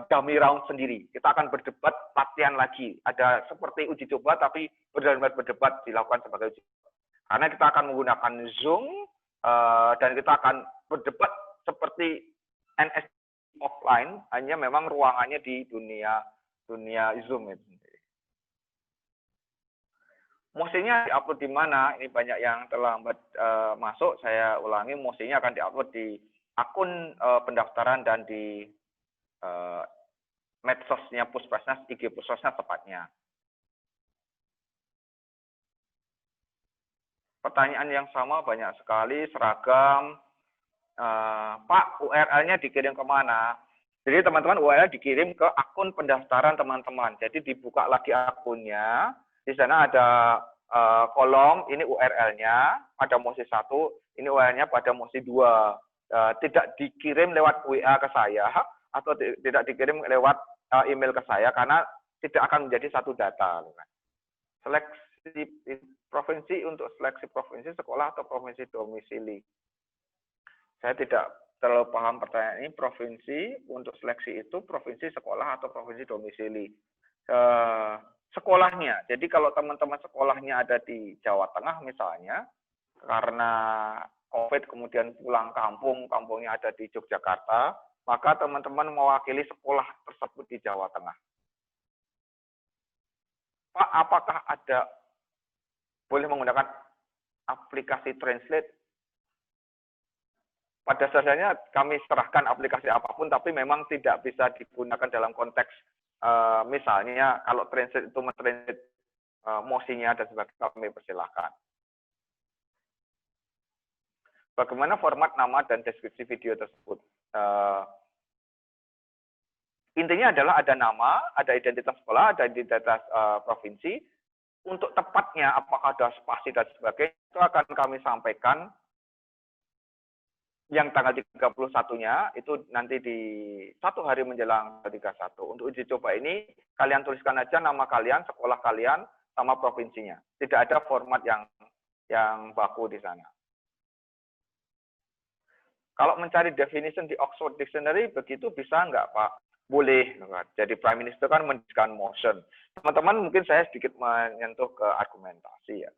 dummy round sendiri. Kita akan berdebat, latihan lagi. Ada seperti uji coba, tapi benar-benar berdebat dilakukan sebagai uji coba. Karena kita akan menggunakan Zoom, dan kita akan berdebat seperti NS offline, hanya memang ruangannya di dunia Zoom itu. Mosinya diupload di mana? Ini banyak yang terlambat masuk. Saya ulangi, mosinya akan diupload di akun pendaftaran dan di medsosnya Puspesnas, IG Puspesnas tepatnya. Pertanyaan yang sama banyak sekali, seragam. Pak, URL-nya dikirim kemana? Jadi teman-teman, URL dikirim ke akun pendaftaran teman-teman. Jadi dibuka lagi akunnya. Di sana ada kolom, ini URL-nya pada mosi 1, ini URL-nya pada mosi 2. Tidak dikirim lewat WA ke saya, atau tidak dikirim lewat email ke saya, karena tidak akan menjadi satu data. Seleksi provinsi, untuk seleksi provinsi, sekolah, atau provinsi domisili. Saya tidak terlalu paham pertanyaan ini. Provinsi untuk seleksi itu provinsi, sekolah, atau provinsi domisili. Sekolahnya, jadi kalau teman-teman sekolahnya ada di Jawa Tengah misalnya, karena COVID kemudian pulang kampung, kampungnya ada di Yogyakarta, maka teman-teman mewakili sekolah tersebut di Jawa Tengah. Pak, apakah ada boleh menggunakan aplikasi Translate? Pada dasarnya kami serahkan aplikasi apapun, tapi memang tidak bisa digunakan dalam konteks misalnya kalau Translate itu mentranslate mosinya dan sebagainya, kami persilahkan. Bagaimana format nama dan deskripsi video tersebut? Intinya adalah ada nama, ada identitas sekolah, ada identitas provinsi. Untuk tepatnya, apakah ada spasi dan sebagainya, itu akan kami sampaikan yang tanggal 31-nya, itu nanti di 1 hari menjelang 31. Untuk uji coba ini, kalian tuliskan aja nama kalian, sekolah kalian, sama provinsinya. Tidak ada format yang baku di sana. Kalau mencari definition di Oxford Dictionary, begitu bisa nggak, Pak? Boleh. Jadi Prime Minister kan mendiskusikan motion. Teman-teman, mungkin saya sedikit menyentuh ke argumentasi ya.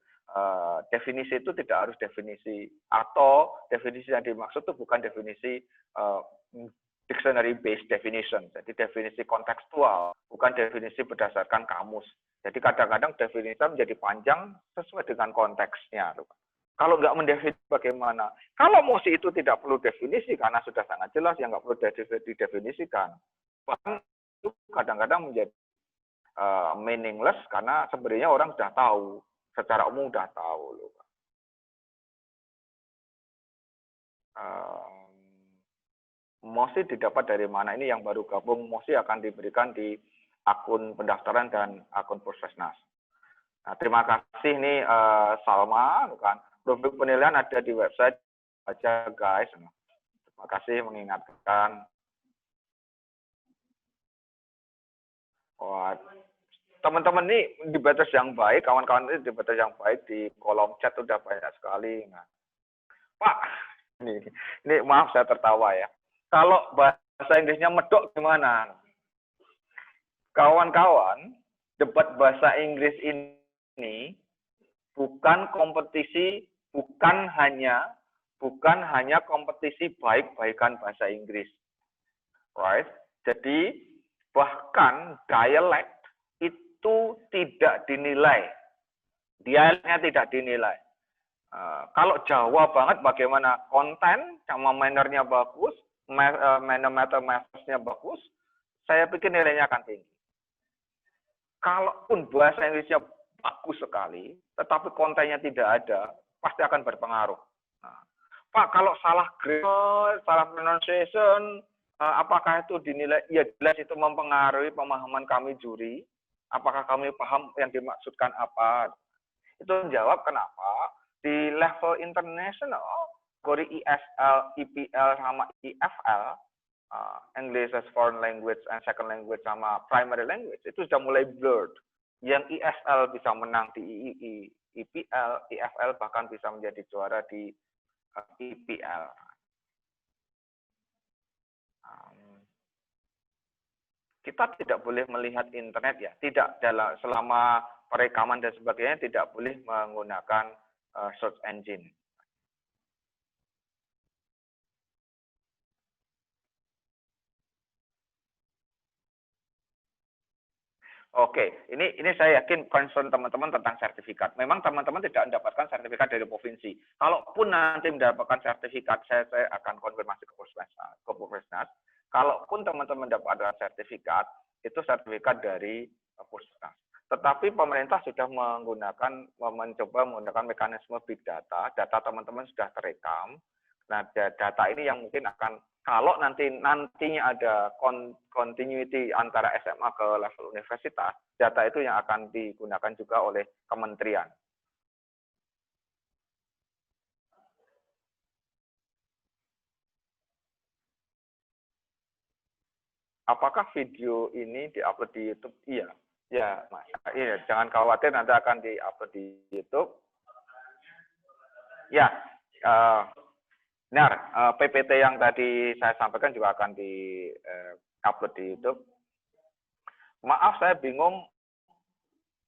Definisi itu tidak harus definisi, atau definisi yang dimaksud itu bukan definisi dictionary based definition, jadi definisi kontekstual, bukan definisi berdasarkan kamus. Jadi kadang-kadang definisi menjadi panjang sesuai dengan konteksnya. Kalau nggak mendefinisi bagaimana? Kalau mosi itu tidak perlu definisi karena sudah sangat jelas, yang nggak perlu didefinisikan. Bahkan itu kadang-kadang menjadi meaningless karena sebenarnya orang sudah tahu. Secara umum sudah tahu loh. Mosi didapat dari mana? Ini yang baru gabung, mosi akan diberikan di akun pendaftaran dan akun Puspesnas. Nah, terima kasih nih Salma, kan. Rubrik penilaian ada di website aja guys. Nah, terima kasih mengingatkan. Wah, teman-teman nih debaters yang baik, kawan-kawan ini debaters yang baik di kolom chat udah banyak sekali. Nah, Pak, ini maaf saya tertawa ya. Kalau bahasa Inggrisnya medok gimana? Kawan-kawan, debat bahasa Inggris ini bukan kompetisi, bukan hanya kompetisi baik-baikan bahasa Inggris, right? Jadi bahkan dialek itu tidak dinilai, dialeknya tidak dinilai. Kalau Jawa banget bagaimana konten sama mannernya bagus, manner-nya bagus, saya pikir nilainya akan tinggi. Kalaupun bahasa Inggrisnya bagus sekali, tetapi kontennya tidak ada, pasti akan berpengaruh. Nah, Pak, kalau salah grammar, salah pronunciation, apakah itu dinilai? Ya jelas itu mempengaruhi pemahaman kami juri. Apakah kami paham yang dimaksudkan apa? Itu menjawab kenapa di level internasional, kategori ESL, EPL, sama EFL, English as foreign language and second language sama primary language itu sudah mulai blurred. Yang ESL bisa menang di EPL, EFL bahkan bisa menjadi juara di EPL. Kita tidak boleh melihat internet ya, tidak dalam selama perekaman dan sebagainya tidak boleh menggunakan search engine. Oke, ini saya yakin concern teman-teman tentang sertifikat. Memang teman-teman tidak mendapatkan sertifikat dari provinsi. Kalaupun nanti mendapatkan sertifikat, saya akan konfirmasi ke Puskesmas. Kalaupun teman-teman mendapatkan sertifikat, itu sertifikat dari Puskesmas. Tetapi pemerintah sudah mencoba menggunakan mekanisme big data. Data teman-teman sudah terekam. Nah, data ini yang mungkin akan kalau nantinya ada continuity antara SMA ke level universitas, data itu yang akan digunakan juga oleh kementerian. Apakah video ini diupload di YouTube? Iya, ya, Mas. Iya, jangan khawatir nanti akan diupload di YouTube. Ya, benar. PPT yang tadi saya sampaikan juga akan di-upload di YouTube. Maaf, saya bingung.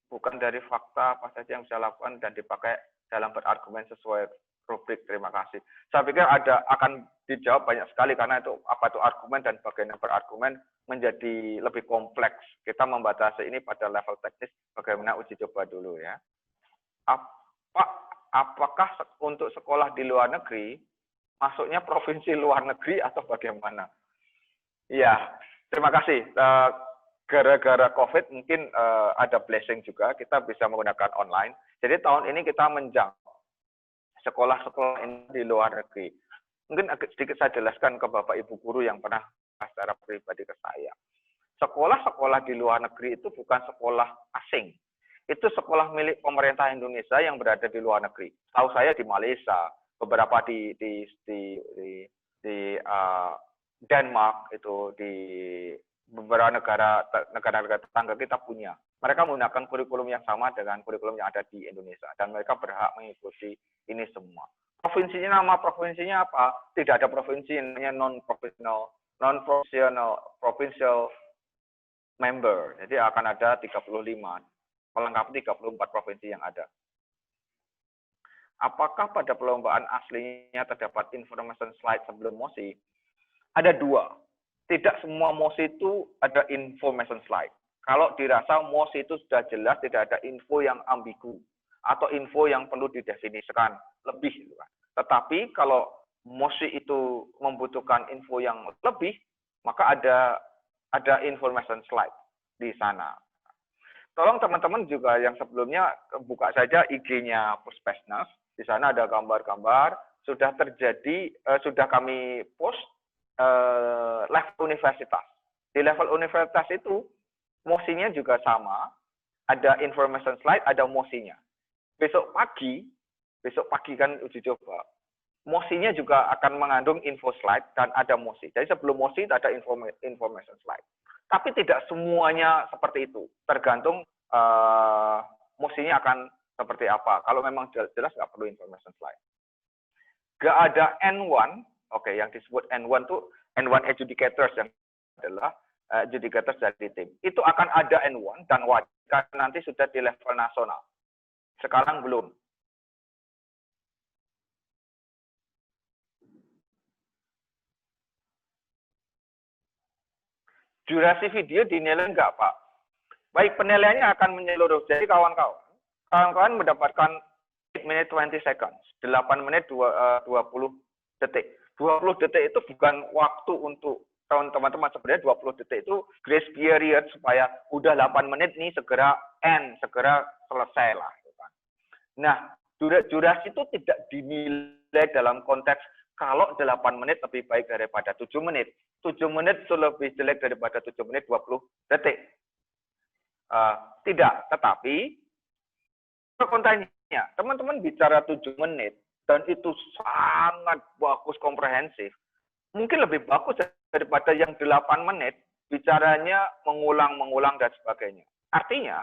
Bukan dari fakta apa saja yang bisa lakukan dan dipakai dalam berargumen sesuai rubrik. Terima kasih. Saya pikir akan dijawab banyak sekali karena itu apa itu argumen dan bagaimana berargumen menjadi lebih kompleks. Kita membatasi ini pada level teknis bagaimana uji coba dulu ya. Apakah untuk sekolah di luar negeri masuknya provinsi luar negeri atau bagaimana? Ya, terima kasih. Gara-gara COVID mungkin ada blessing juga, kita bisa menggunakan online. Jadi tahun ini kita menjangkau sekolah-sekolah ini di luar negeri. Mungkin sedikit saya jelaskan ke Bapak Ibu guru yang pernah secara pribadi ke saya. Sekolah-sekolah di luar negeri itu bukan sekolah asing. Itu sekolah milik pemerintah Indonesia yang berada di luar negeri. Tahu saya di Malaysia, beberapa di Denmark, itu di beberapa negara tetangga kita punya. Mereka menggunakan kurikulum yang sama dengan kurikulum yang ada di Indonesia dan mereka berhak mengikuti ini semua. Nama provinsinya apa? Tidak ada provinsi, namanya non-provincial member. Jadi akan ada 35 melengkapi 34 provinsi yang ada. Apakah pada perlombaan aslinya terdapat information slide sebelum MOSI? Ada dua. Tidak semua MOSI itu ada information slide. Kalau dirasa MOSI itu sudah jelas, tidak ada info yang ambigu atau info yang perlu didefinisikan lebih. Tetapi kalau MOSI itu membutuhkan info yang lebih, maka ada information slide di sana. Tolong teman-teman juga yang sebelumnya buka saja IG-nya Puskesmas. Di sana ada gambar-gambar. Sudah kami post level universitas. Di level universitas itu MOSI-nya juga sama. ada information slide, ada mosinya. Besok pagi kan uji coba, mosinya juga akan mengandung info slide dan ada mosi. Jadi sebelum mosi itu ada information slide. Tapi tidak semuanya seperti itu, tergantung mosinya akan seperti apa. Kalau memang jelas nggak perlu information slide. Nggak ada N1, oke, yang disebut N1 tuh N1 adjudicators yang adalah adjudicators dari tim. Itu akan ada N1 dan wajib nanti sudah di level nasional. Sekarang belum. Durasi video dinilai enggak, Pak? Baik, penilaiannya akan menyeluruh. Jadi kawan-kawan mendapatkan 8 menit 20 seconds, 8 menit 20 detik. 20 detik itu bukan waktu untuk teman-teman, sebenarnya 20 detik itu grace period supaya udah 8 menit nih segera segera selesai lah. Nah, durasi itu tidak dinilai dalam konteks kalau 8 menit lebih baik daripada 7 menit. 7 menit itu lebih jelek daripada 7 menit 20 detik. Tidak, tetapi kontennya, teman-teman bicara 7 menit, dan itu sangat bagus, komprehensif. Mungkin lebih bagus daripada yang 8 menit, bicaranya mengulang-mengulang dan sebagainya. Artinya,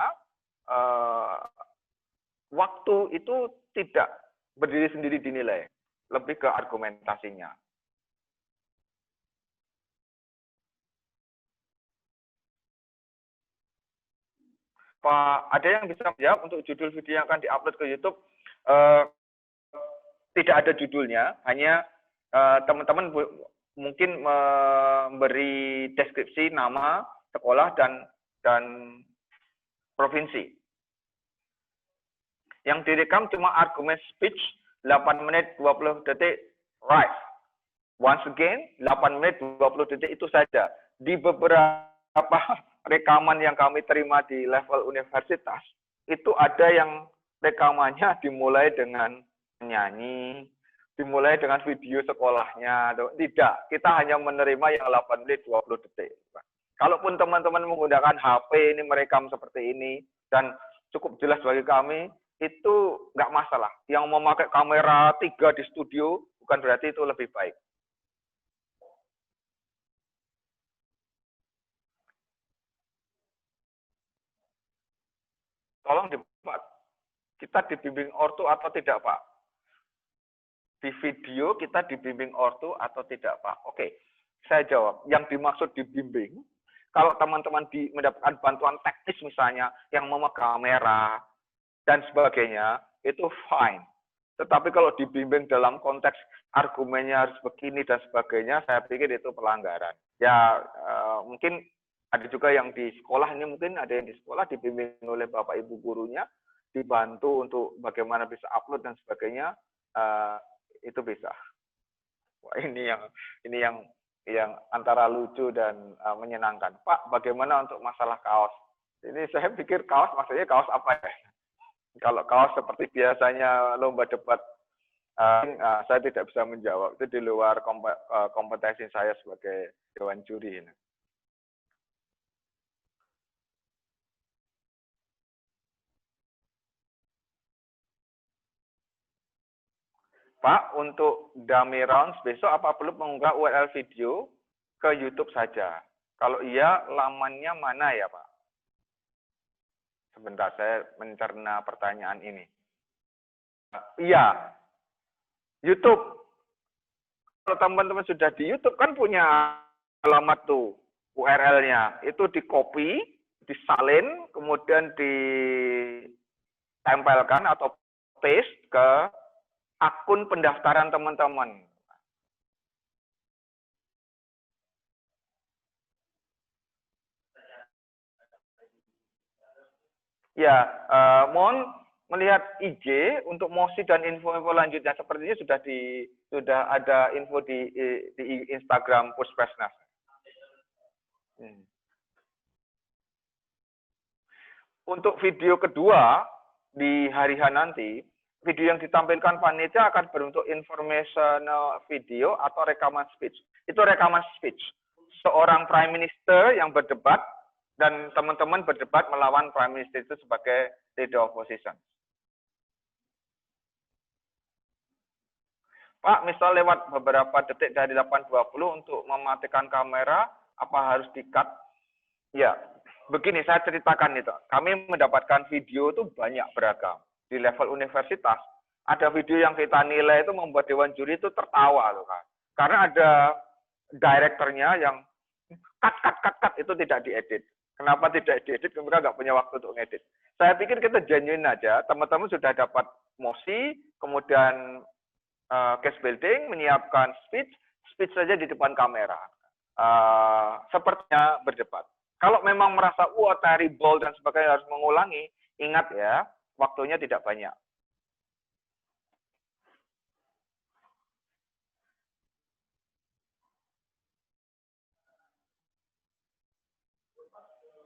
waktu itu tidak berdiri sendiri dinilai, lebih ke argumentasinya. Pak, ada yang bisa menjawab untuk judul video yang akan diupload ke YouTube? Tidak ada judulnya, hanya teman-teman mungkin memberi deskripsi nama, sekolah, dan provinsi. Yang direkam cuma argumen speech 8 menit 20 detik, right. Once again, 8 menit 20 detik itu saja. Di beberapa rekaman yang kami terima di level universitas, itu ada yang rekamannya dimulai dengan menyanyi, dimulai dengan video sekolahnya. Tidak, kita hanya menerima yang 8 menit 20 detik. Kalaupun teman-teman menggunakan HP ini merekam seperti ini, dan cukup jelas bagi kami, itu nggak masalah. Yang memakai kamera 3 di studio, bukan berarti itu lebih baik. Tolong Pak, kita dibimbing ortu atau tidak, Pak? Di video kita dibimbing ortu atau tidak, Pak? Oke, saya jawab. Yang dimaksud dibimbing, kalau teman-teman mendapatkan bantuan teknis misalnya, yang memegang kamera dan sebagainya, itu fine. Tetapi kalau dibimbing dalam konteks argumennya harus begini dan sebagainya, saya pikir itu pelanggaran. Ya, mungkin ada juga yang di sekolah, ini mungkin ada yang di sekolah dibimbing oleh Bapak Ibu gurunya, dibantu untuk bagaimana bisa upload dan sebagainya, itu bisa. Wah, ini yang antara lucu dan menyenangkan. Pak, bagaimana untuk masalah kaos? Ini saya pikir kaos, maksudnya kaos apa ya? Kalau kaos seperti biasanya lomba debat, saya tidak bisa menjawab. Itu di luar kompetensi saya sebagai dewan juri ini. Pak, untuk dummy rounds besok apa perlu mengunggah URL video ke YouTube saja? Kalau iya, lamannya mana ya, Pak? Sebentar, saya mencerna pertanyaan ini. Iya, YouTube. Kalau teman-teman sudah di YouTube kan punya alamat tuh URL-nya. Itu di-copy, disalin, kemudian ditempelkan atau paste ke akun pendaftaran teman-teman. Ya, mohon melihat IG untuk mosi dan info-info lanjutnya. Sepertinya sudah ada info di Instagram Puspesnas. Untuk video kedua di hari H nanti, video yang ditampilkan panitia akan berbentuk informational video atau rekaman speech. Itu rekaman speech. Seorang Prime Minister yang berdebat dan teman-teman berdebat melawan Prime Minister itu sebagai leader opposition. Pak, misal lewat beberapa detik dari 8.20 untuk mematikan kamera, apa harus di-cut? Ya, begini saya ceritakan itu. Kami mendapatkan video itu banyak beragam. Di level universitas, ada video yang kita nilai itu membuat Dewan Juri itu tertawa loh, kan. Karena ada direkturnya yang cut, itu tidak diedit. Kenapa tidak diedit? Mereka nggak punya waktu untuk ngedit. Saya pikir kita genuine aja, teman-teman sudah dapat mosi, kemudian case building, menyiapkan speech saja di depan kamera. Sepertinya berdebat. Kalau memang merasa terrible dan sebagainya harus mengulangi, ingat ya, waktunya tidak banyak.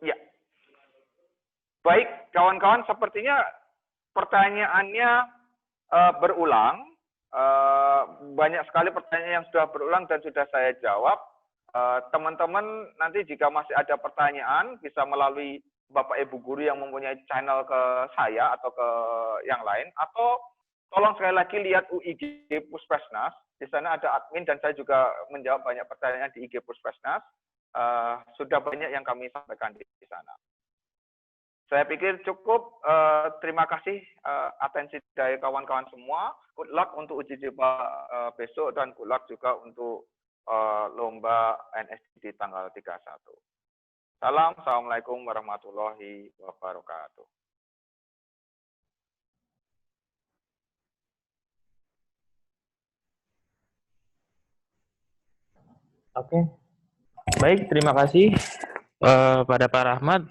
Ya. Baik, kawan-kawan, sepertinya pertanyaannya berulang. Banyak sekali pertanyaan yang sudah berulang dan sudah saya jawab. Teman-teman nanti jika masih ada pertanyaan bisa melalui Bapak Ibu guru yang mempunyai channel ke saya atau ke yang lain, atau tolong sekali lagi lihat UIG Puspesnas. Di sana ada admin dan saya juga menjawab banyak pertanyaan di IG Puspesnas. Sudah banyak yang kami sampaikan di sana. Saya pikir cukup. Terima kasih atensi dari kawan-kawan semua. Good luck untuk uji coba besok dan good luck juga untuk lomba NSD tanggal 31. Salam, assalamualaikum warahmatullahi wabarakatuh. Oke, baik, terima kasih pada Pak Rahmat.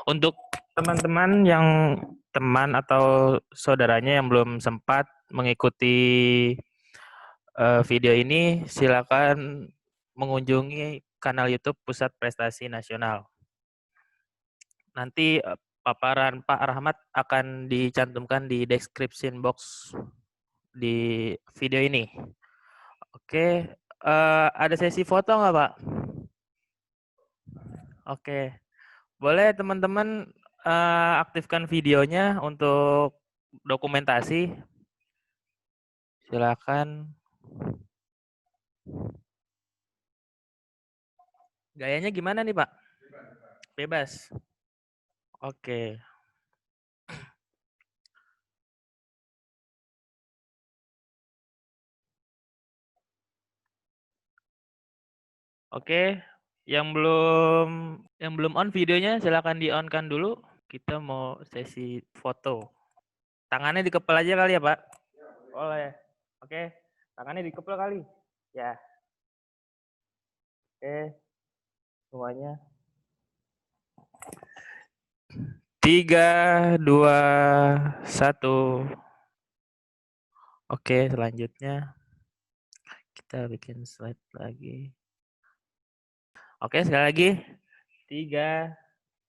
Untuk teman-teman teman atau saudaranya yang belum sempat mengikuti video ini, silakan mengunjungi kanal YouTube Pusat Prestasi Nasional. Nanti paparan Pak Rahmat akan dicantumkan di description box di video ini. Oke, ada sesi foto nggak, Pak? Oke, boleh teman-teman aktifkan videonya untuk dokumentasi. Silakan. Gayanya gimana nih, Pak? Bebas. Oke. Oke, yang belum on videonya silakan di-on-kan dulu. Kita mau sesi foto. Tangannya dikepel aja kali ya, Pak? Boleh. Oke, tangannya dikepel kali. Ya. Oke. Semuanya. 3, 2, 1. Oke, selanjutnya kita bikin slide lagi. Oke, sekali lagi. 3,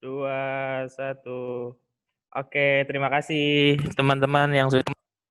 2, 1. Oke, terima kasih teman-teman yang sudah